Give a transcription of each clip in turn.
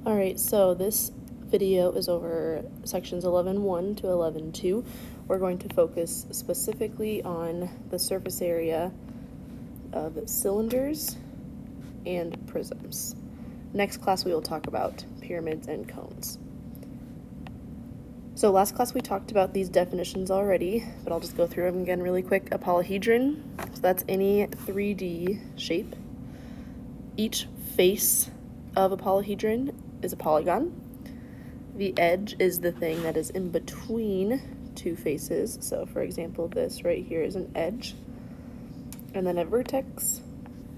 Alright, so this video is over sections 11.1 to 11.2. We're going to focus specifically on the surface area of cylinders and prisms. Next class we will talk about pyramids and cones. So last class we talked about these definitions already, but I'll just go through them again really quick. A polyhedron, so that's any 3D shape. Each face of a polyhedron is a polygon. The edge is the thing that is in between two faces. So for example, this right here is an edge. And then a vertex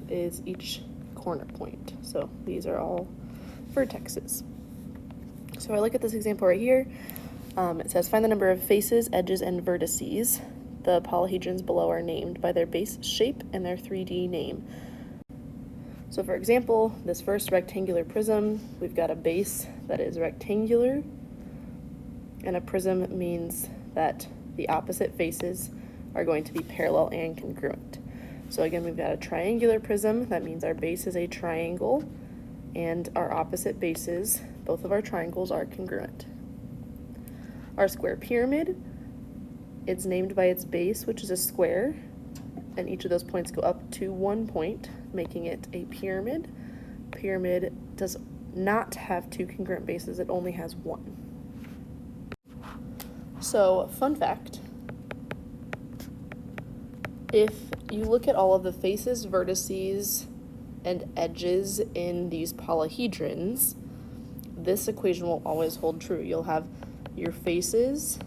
is each corner point. So these are all vertexes. So I look at this example right here. It says find the number of faces, edges, and vertices. The polyhedrons below are named by their base shape and their 3D name. So for example, this first rectangular prism, we've got a base that is rectangular, and a prism means that the opposite faces are going to be parallel and congruent. So again, we've got a triangular prism, that means our base is a triangle, and our opposite bases, both of our triangles, are congruent. Our square pyramid, it's named by its base, which is a square, and each of those points go up to 1 point, making it a pyramid. Pyramid does not have two congruent bases, it only has one. So, fun fact, if you look at all of the faces, vertices, and edges in these polyhedrons, this equation will always hold true. You'll have your faces,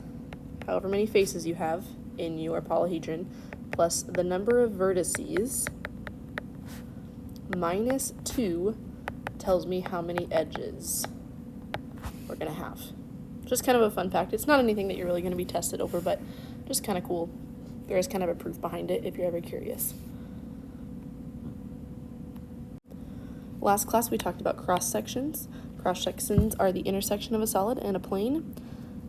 however many faces you have in your polyhedron, plus the number of vertices, minus 2 tells me how many edges we're going to have. Just kind of a fun fact. It's not anything that you're really going to be tested over, but just kind of cool. There is kind of a proof behind it if you're ever curious. Last class we talked about cross sections. Cross sections are the intersection of a solid and a plane,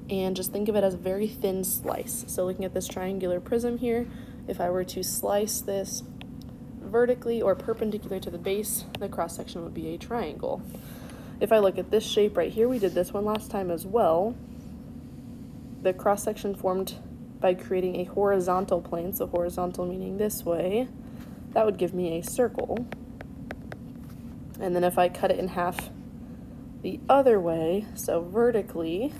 and just think of it as a very thin slice. So looking at this triangular prism here, if I were to slice this vertically or perpendicular to the base, the cross section would be a triangle. If I look at this shape right here, we did this one last time as well. The cross section formed by creating a horizontal plane, so horizontal meaning this way, that would give me a circle. And then if I cut it in half the other way, so vertically,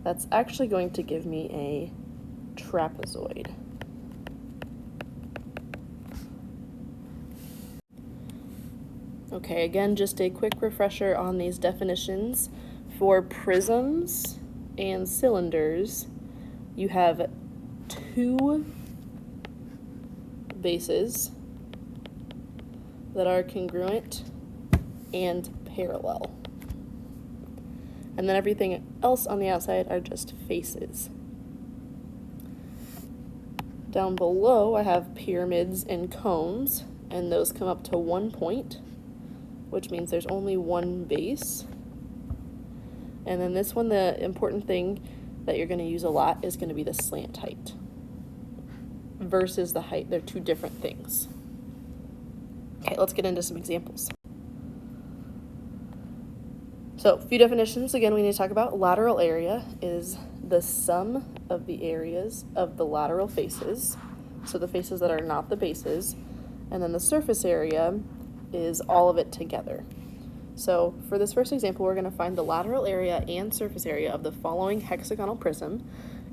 that's actually going to give me a trapezoid. Okay, again, just a quick refresher on these definitions. For prisms and cylinders, you have two bases that are congruent and parallel. And then everything else on the outside are just faces. Down below, I have pyramids and cones, and those come up to 1 point, which means there's only one base. And then this one, the important thing that you're going to use a lot is going to be the slant height versus the height. They're two different things. Okay, let's get into some examples. So, a few definitions. Again, we need to talk about lateral area is the sum of the areas of the lateral faces, so the faces that are not the bases, and then the surface area is all of it together. So for this first example, we're going to find the lateral area and surface area of the following hexagonal prism,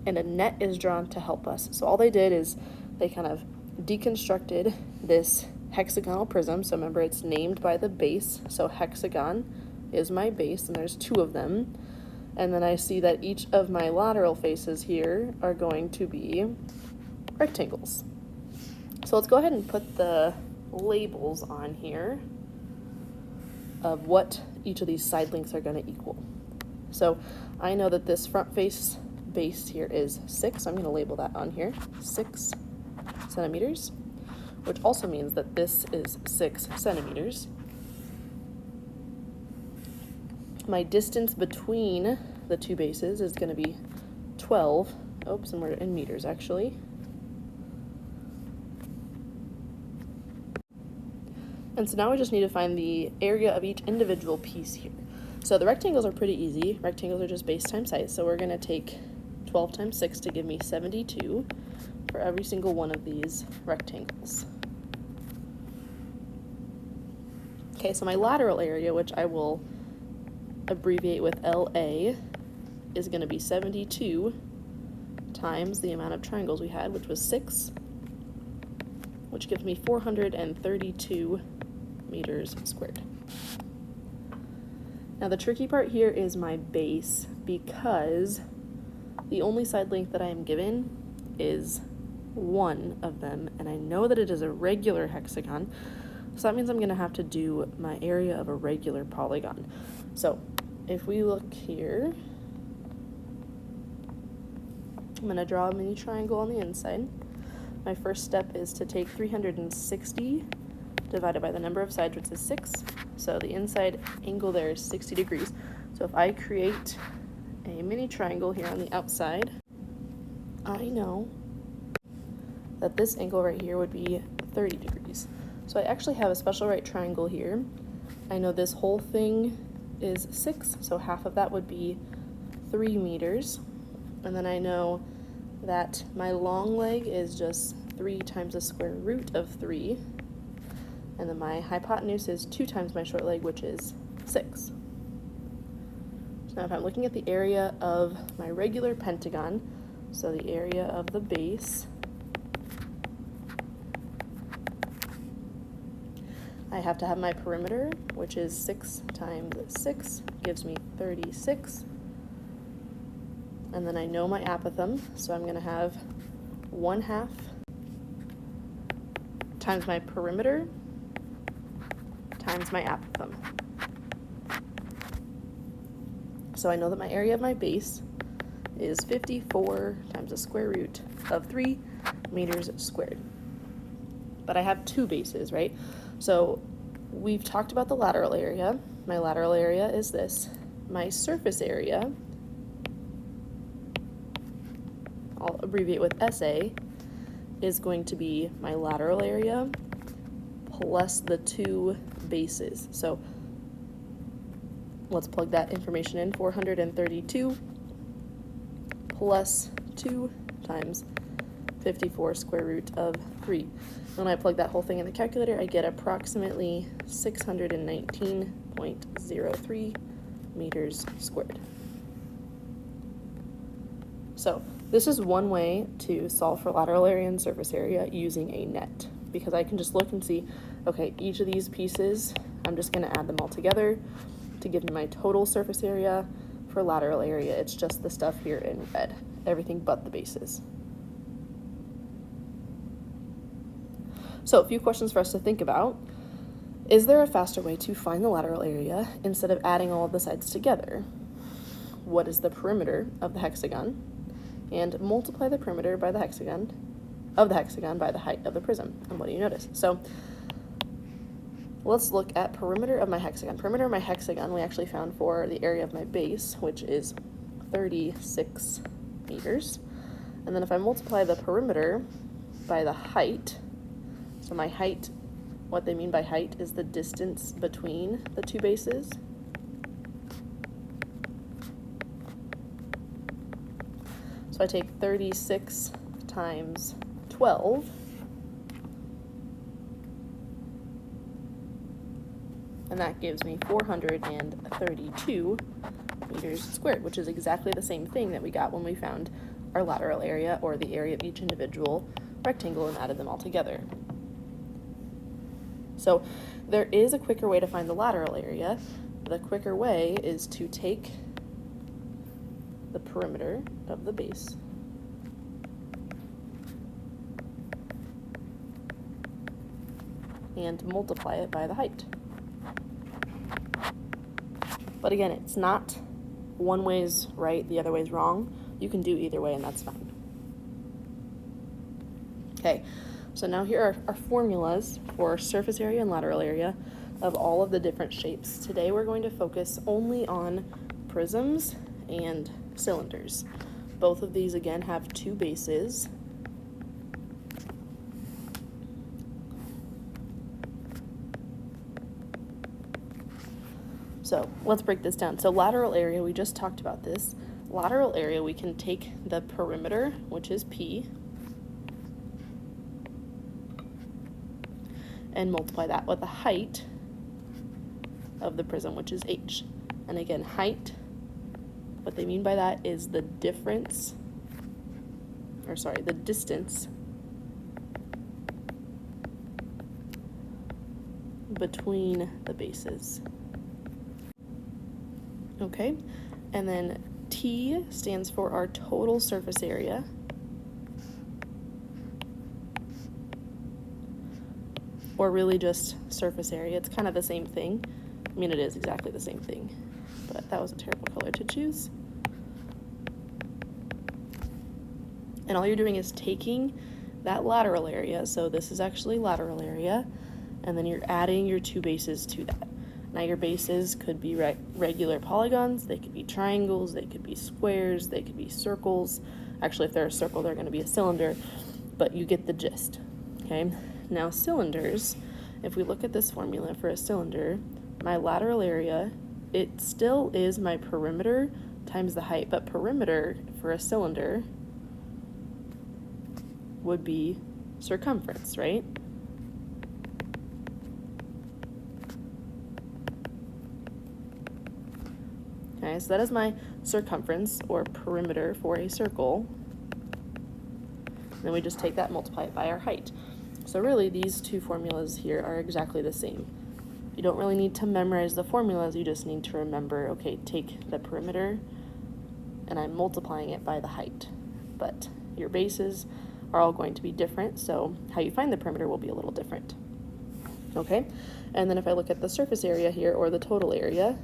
and a net is drawn to help us. So all they did is they kind of deconstructed this hexagonal prism. So remember, it's named by the base, so hexagon is my base, and there's two of them. And then I see that each of my lateral faces here are going to be rectangles. So let's go ahead and put the labels on here of what each of these side links are going to equal. So I know that this front face base here is 6. I'm going to label that on here, 6 centimeters, which also means that this is 6 centimeters. My distance between the two bases is going to be 12. Oops, and we're in meters actually. And so now we just need to find the area of each individual piece here. So the rectangles are pretty easy. Rectangles are just base times height. So we're going to take 12 times 6 to give me 72 for every single one of these rectangles. Okay, so my lateral area, which I will abbreviate with LA, is going to be 72 times the amount of triangles we had, which was 6, which gives me 432 meters squared. Now the tricky part here is my base, because the only side length that I am given is one of them, and I know that it is a regular hexagon, so that means I'm going to have to do my area of a regular polygon. So if we look here, I'm going to draw a mini triangle on the inside. My first step is to take 360 divided by the number of sides, which is 6. So the inside angle there is 60 degrees. So if I create a mini triangle here on the outside, I know that this angle right here would be 30 degrees. So I actually have a special right triangle here. I know this whole thing is 6, so half of that would be 3 meters. And then I know that my long leg is just 3 times the square root of 3. And then my hypotenuse is 2 times my short leg, which is 6. So now if I'm looking at the area of my regular pentagon, so the area of the base, I have to have my perimeter, which is 6 times 6, gives me 36. And then I know my apothem, so I'm going to have 1/2 times my perimeter times my apothem. So I know that my area of my base is 54 times the square root of 3 meters squared. But I have 2 bases, right? So we've talked about the lateral area. My lateral area is this. My surface area, I'll abbreviate with SA, is going to be my lateral area plus the 2 bases. So let's plug that information in. 432 plus 2 times 54 square root of 3. When I plug that whole thing in the calculator, I get approximately 619.03 meters squared. So this is one way to solve for lateral area and surface area using a net, because I can just look and see, okay, each of these pieces, I'm just going to add them all together to give me my total surface area. For lateral area, it's just the stuff here in red, everything but the bases. So a few questions for us to think about. Is there a faster way to find the lateral area instead of adding all of the sides together? What is the perimeter of the hexagon? And multiply the perimeter by the hexagon by the height of the prism. And what do you notice? So let's look at perimeter of my hexagon. Perimeter of my hexagon we actually found for the area of my base, which is 36 meters. And then if I multiply the perimeter by the height, so my height, what they mean by height is the distance between the 2 bases. So I take 36 times 12, and that gives me 432 meters squared, which is exactly the same thing that we got when we found our lateral area, or the area of each individual rectangle, and added them all together. So there is a quicker way to find the lateral area. The quicker way is to take the perimeter of the base and multiply it by the height. But again, it's not one way's right, the other way's wrong. You can do either way, and that's fine. Okay, so now here are our formulas for surface area and lateral area of all of the different shapes. Today we're going to focus only on prisms and cylinders. Both of these, again, have 2 bases. So let's break this down. So lateral area, we just talked about this. Lateral area, we can take the perimeter, which is P, and multiply that with the height of the prism, which is H. And again, height, what they mean by that is the difference, or sorry, the distance between the bases. Okay, and then T stands for our total surface area. Or really just surface area. It's kind of the same thing. I mean, it is exactly the same thing, but that was a terrible color to choose. And all you're doing is taking that lateral area, so this is actually lateral area, and then you're adding your two bases to that. Now your bases could be regular polygons, they could be triangles, they could be squares, they could be circles. Actually, if they're a circle, they're going to be a cylinder, but you get the gist, okay? Now cylinders, if we look at this formula for a cylinder, my lateral area, it still is my perimeter times the height, but perimeter for a cylinder would be circumference, right? Okay, so that is my circumference or perimeter for a circle. Then we just take that, multiply it by our height. So really, these two formulas here are exactly the same. You don't really need to memorize the formulas, you just need to remember, okay, take the perimeter, and I'm multiplying it by the height. But your bases are all going to be different, so how you find the perimeter will be a little different. Okay, and then if I look at the surface area here, or the total area,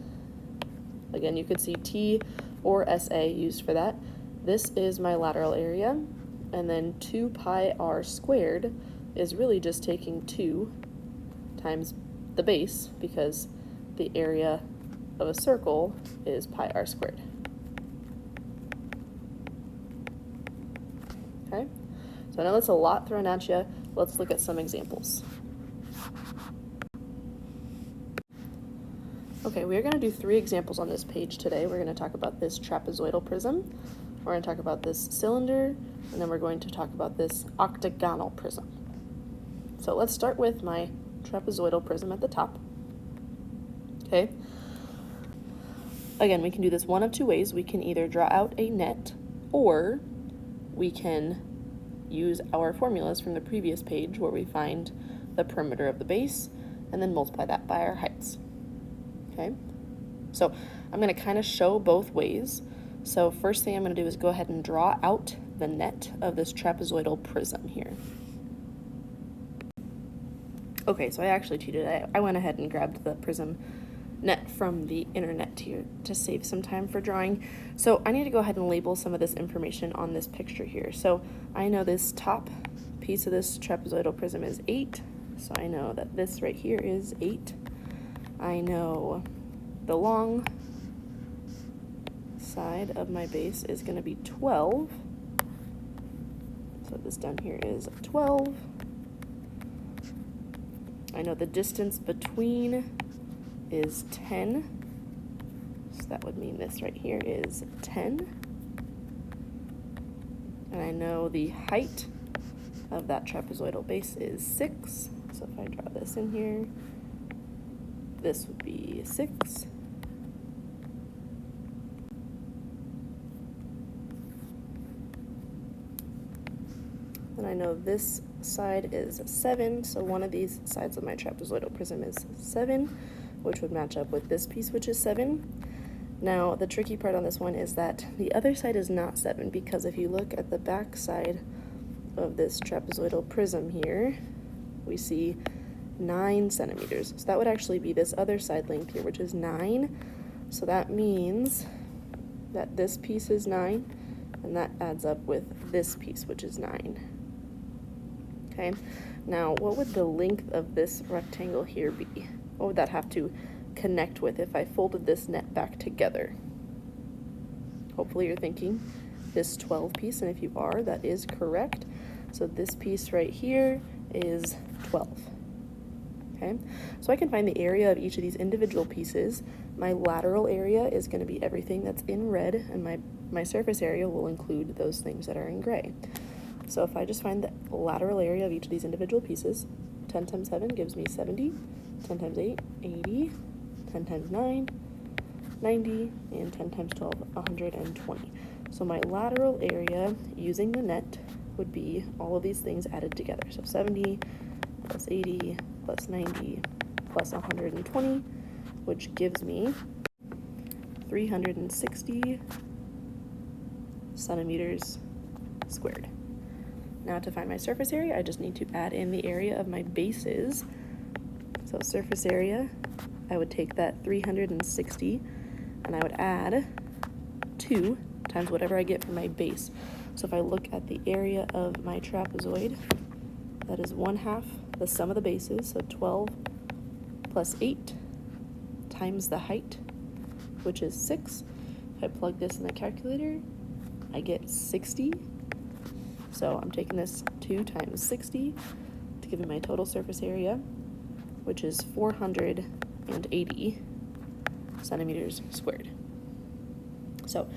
again, you could see T or SA used for that. This is my lateral area, and then 2 pi r squared is really just taking 2 times the base, because the area of a circle is pi r squared. Okay, so I know that's a lot thrown at you. Let's look at some examples. Okay, we are going to do 3 examples on this page today. We're going to talk about this trapezoidal prism, we're going to talk about this cylinder, and then we're going to talk about this octagonal prism. So let's start with my trapezoidal prism at the top. Okay. Again, we can do this one of 2 ways. We can either draw out a net, or we can use our formulas from the previous page where we find the perimeter of the base and then multiply that by our heights. Okay, so I'm going to kind of show both ways. So first thing I'm going to do is go ahead and draw out the net of this trapezoidal prism here. Okay, so I actually cheated. I went ahead and grabbed the prism net from the internet here to save some time for drawing. So I need to go ahead and label some of this information on this picture here. So I know this top piece of this trapezoidal prism is 8, so I know that this right here is 8. I know the long side of my base is going to be 12, so this down here is 12. I know the distance between is 10, so that would mean this right here is 10. And I know the height of that trapezoidal base is 6, so if I draw this in here, this would be 6. And I know this side is 7, so one of these sides of my trapezoidal prism is 7, which would match up with this piece, which is 7. Now, the tricky part on this one is that the other side is not 7, because if you look at the back side of this trapezoidal prism here, we see 9 centimeters. So that would actually be this other side length here, which is 9. So that means that this piece is 9, and that adds up with this piece, which is 9. Okay, now what would the length of this rectangle here be? What would that have to connect with if I folded this net back together? Hopefully you're thinking this 12 piece, and if you are, that is correct. So this piece right here is 12. Okay, so I can find the area of each of these individual pieces. My lateral area is going to be everything that's in red, and my surface area will include those things that are in gray. So if I just find the lateral area of each of these individual pieces, 10 times 7 gives me 70, 10 times 8, 80, 10 times 9, 90, and 10 times 12, 120. So my lateral area using the net would be all of these things added together. So 70 plus 80 plus 90 plus 120, which gives me 360 centimeters squared. Now to find my surface area, I just need to add in the area of my bases. So surface area, I would take that 360 and I would add 2 times whatever I get from my base. So if I look at the area of my trapezoid, that is 1/2 the sum of the bases, so 12 plus 8 times the height, which is 6. If I plug this in the calculator, I get 60. So I'm taking this 2 times 60 to give me my total surface area, which is 480 centimeters squared. So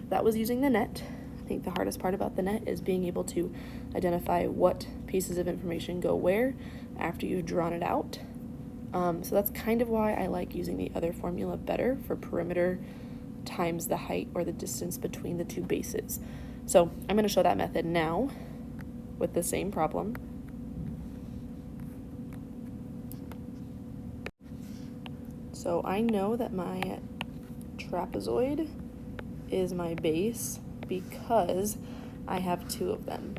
that was using the net. I think the hardest part about the net is being able to identify what pieces of information go where after you've drawn it out. So that's kind of why I like using the other formula better for perimeter times the height or the distance between the two bases. So I'm going to show that method now with the same problem. So I know that my trapezoid is my base because I have 2 of them.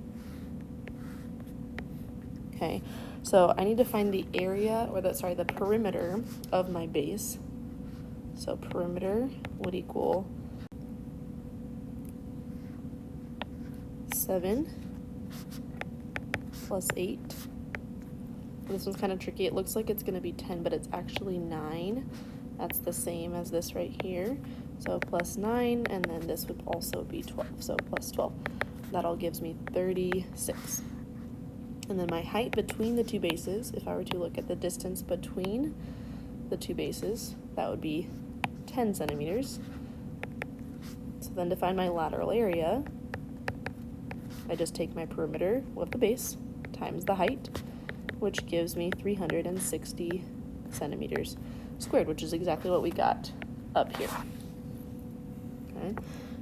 Okay, so I need to find the area, or the perimeter of my base. So perimeter would equal 7 plus 8. This one's kind of tricky. It looks like it's going to be 10, but it's actually 9. That's the same as this right here. So plus 9, and then this would also be 12. So plus 12. That all gives me 36. And then my height between the two bases, if I were to look at the distance between the two bases, that would be 10 centimeters. So then to find my lateral area, I just take my perimeter of the base times the height, which gives me 360 centimeters squared, which is exactly what we got up here. Okay.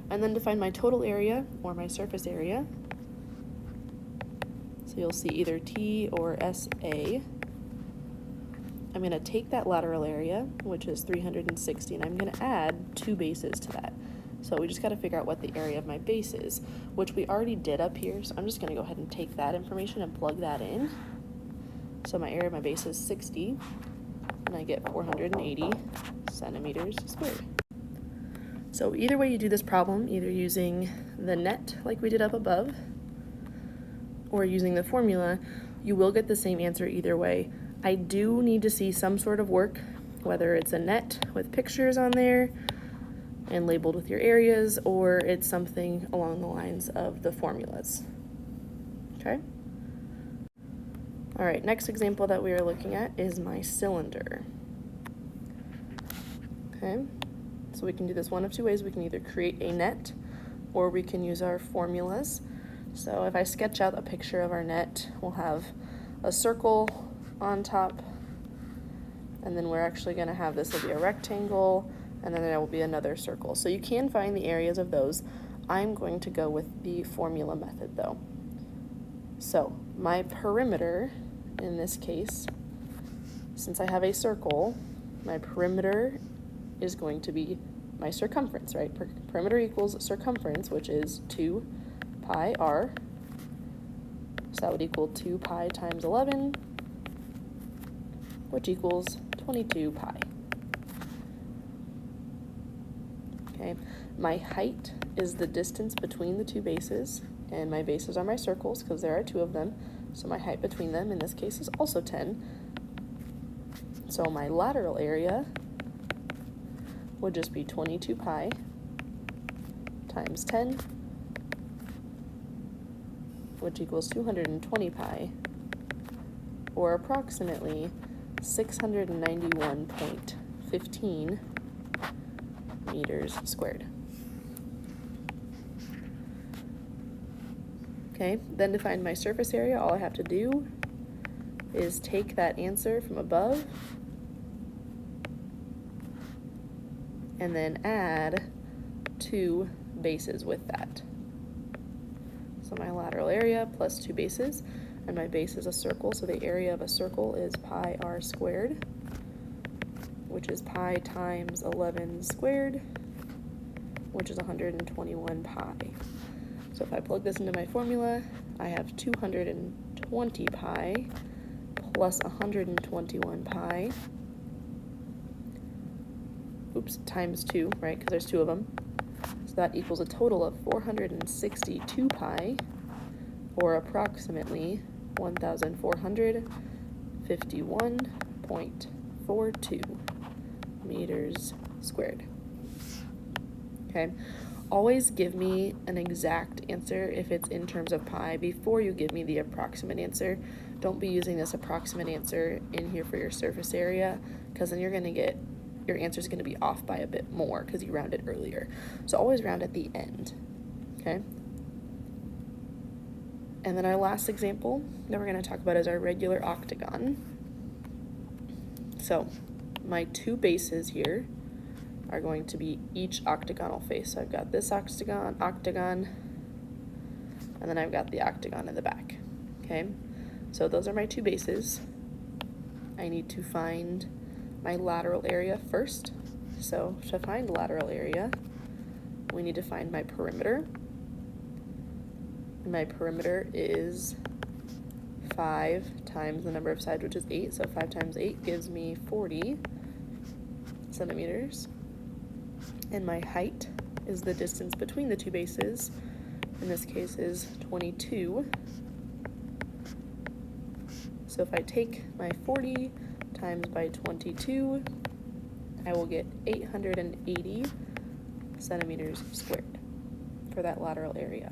And then to find my total area or my surface area, so you'll see either T or SA, I'm going to take that lateral area, which is 360, and I'm going to add 2 bases to that. So we just got to figure out what the area of my base is, which we already did up here. So I'm just going to go ahead and take that information and plug that in. So my area of my base is 60, and I get 480 centimeters squared. So either way you do this problem, either using the net like we did up above, or using the formula, you will get the same answer either way. I do need to see some sort of work, whether it's a net with pictures on there and labeled with your areas, or it's something along the lines of the formulas. Okay? All right, next example that we are looking at is my cylinder. Okay, so we can do this one of 2 ways. We can either create a net, or we can use our formulas. So if I sketch out a picture of our net, we'll have a circle on top, and then we're actually going to have this will be a rectangle, and then there will be another circle. So you can find the areas of those. I'm going to go with the formula method though. So my perimeter in this case, since I have a circle, my perimeter is going to be my circumference, right? Perimeter equals circumference, which is 2 pi r. So that would equal 2 pi times 11, which equals 22 pi. Okay, my height is the distance between the two bases, and my bases are my circles because there are 2 of them. So my height between them in this case is also 10. So my lateral area would just be 22 pi times 10, which equals 220 pi, or approximately 691.15 meters squared. Okay, then to find my surface area, all I have to do is take that answer from above and then add 2 bases with that. So my lateral area plus 2 bases, and my base is a circle, so the area of a circle is pi r squared, which is pi times 11 squared, which is 121 pi. So if I plug this into my formula, I have 220 pi plus 121 pi, times 2, right, because there's 2 of them. So that equals a total of 462 pi, or approximately 1,451.42 meters squared. Okay, always give me an exact answer if it's in terms of pi before you give me the approximate answer. Don't be using this approximate answer in here for your surface area, because then your answer is going to be off by a bit more because you rounded earlier. So always round at the end, okay? And then our last example that we're going to talk about is our regular octagon. So my 2 bases here are going to be each octagonal face. So I've got this octagon, and then I've got the octagon in the back, okay? So those are my 2 bases. I need to find my lateral area first. So to find lateral area, we need to find my perimeter. My perimeter is 5 times the number of sides, which is 8. So 5 times 8 gives me 40 centimeters. And my height is the distance between the 2 bases. In this case is 22. So if I take my 40 times by 22, I will get 880 centimeters squared for that lateral area.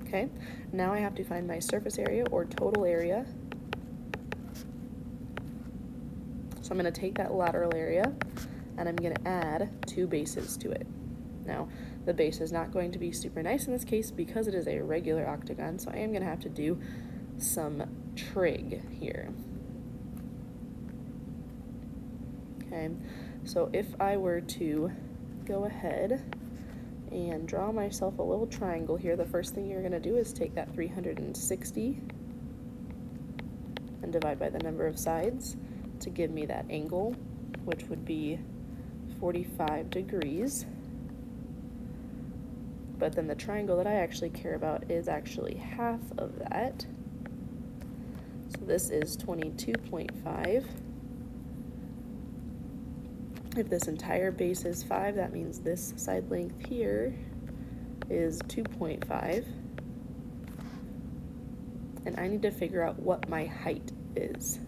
Okay, now I have to find my surface area or total area. So I'm going to take that lateral area and I'm going to add 2 bases to it. Now, the base is not going to be super nice in this case because it is a regular octagon, so I am going to have to do some trig here. Okay, so if I were to go ahead and draw myself a little triangle here, the first thing you're going to do is take that 360 and divide by the number of sides to give me that angle, which would be 45 degrees. But then the triangle that I actually care about is actually half of that. So this is 22.5. If this entire base is 5, that means this side length here is 2.5. And I need to figure out what my height is.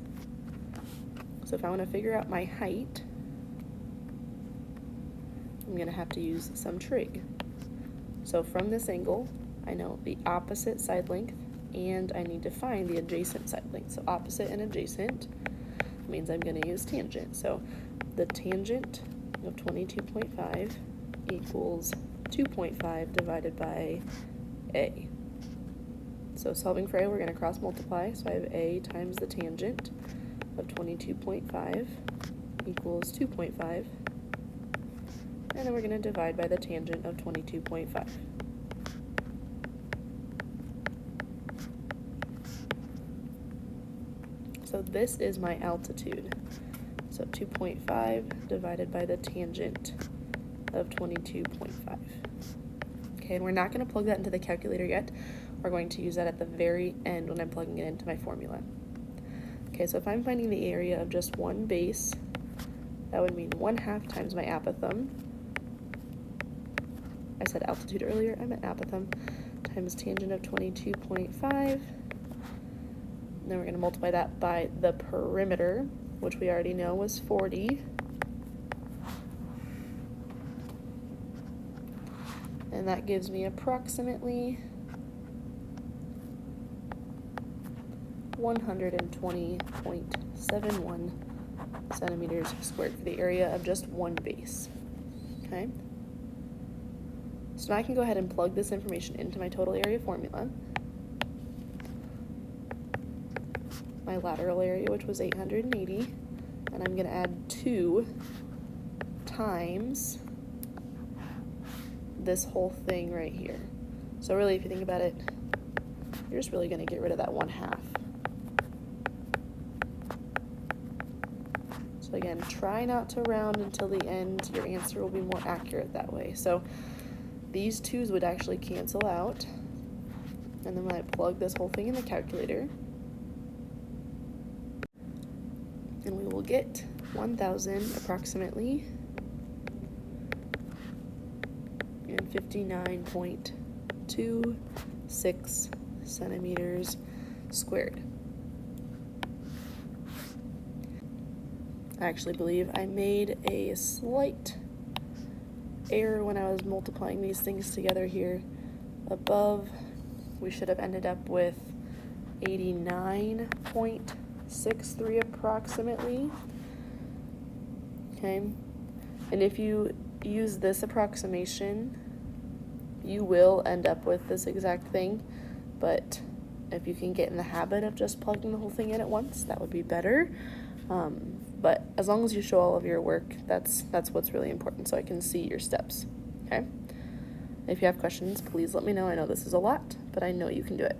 So if I want to figure out my height, I'm going to have to use some trig. So from this angle, I know the opposite side length, and I need to find the adjacent side length. So opposite and adjacent means I'm going to use tangent. So the tangent of 22.5 equals 2.5 divided by a. So solving for a, we're going to cross multiply. So I have a times the tangent of 22.5 equals 2.5. And then we're going to divide by the tangent of 22.5. So this is my altitude. So 2.5 divided by the tangent of 22.5. Okay, and we're not going to plug that into the calculator yet. We're going to use that at the very end when I'm plugging it into my formula. Okay, so if I'm finding the area of just one base, that would mean 1/2 times my apothem. I said altitude earlier, I meant apothem, times tangent of 22.5. Then we're going to multiply that by the perimeter, which we already know was 40. And that gives me approximately 120.71 centimeters squared for the area of just one base. Okay? So now I can go ahead and plug this information into my total area formula. My lateral area, which was 880, and I'm going to add 2 times this whole thing right here. So really, if you think about it, you're just really going to get rid of that 1/2. So again, try not to round until the end. Your answer will be more accurate that way. So these 2's would actually cancel out. And then when I plug this whole thing in the calculator, and we will get 1,000 approximately and 59.26 centimeters squared. I actually believe I made a slight error when I was multiplying these things together here. Above, we should have ended up with 89.63 approximately. Okay, and if you use this approximation, you will end up with this exact thing, but if you can get in the habit of just plugging the whole thing in at once, that would be better. But as long as you show all of your work, that's what's really important, so I can see your steps. Okay? If you have questions, please let me know. I know this is a lot, but I know you can do it.